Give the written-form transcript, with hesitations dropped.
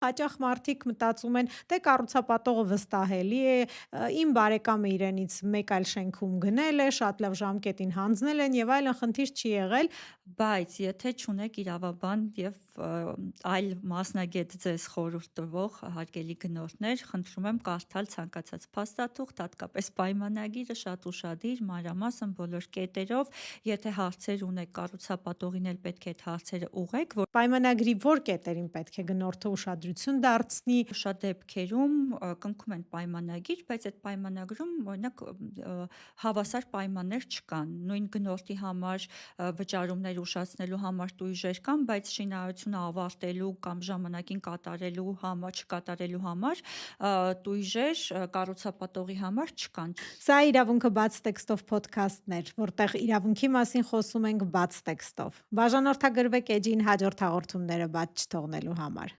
Հաճախ մարդիկ մտածում են, թե կառուցապատողը վստահելի է, իմ բարեկամը իրենից մեկ այլ շենքում գնել է, շատ լավ ժամկետին հանձնել են եւ այլն, խնդիր չի եղել։ Բայց եթե չունեք իրավաբան եւ այլ մասնագետ ձեզ խորհուրդ տվող հարգելի գնորդներ, խնդրում եմ կարդալ ցանկացած փաստաթուղթ, հատկապես պայմանագիրը շատ ուշադիր, մանրամասն բոլոր կետերով, եթե հարցեր ունեք կառուցապատողին էլ պետք է այդ հարցերը ուղղեք, որ Պայմանագրի որ կետերին պետք է գնորդը ուշադրություն դարձնի։ շատ դեպքերում կնքում են պայմանագիր, բայց այդ պայմանագրում օրինակ հավասար պայմաններ չկան։ Նույն գնորդի համար վճարումներ ուշացնելու համար տույժեր կան, բայց շինարարությունը ավարտելու կամ ժամանակին կատարելու համար, չկատարելու համար տույժեր կառուցապատողի համար չկան։ Սա իրավունքը բաց տեքստով ոդքասթն էր, որտեղ իրավունքի մասին խոսում ենք բաց տեքստով։ Բաժանորդագրվեք էջին հաջորդ հաղորդումները բաց չթողնելու համար։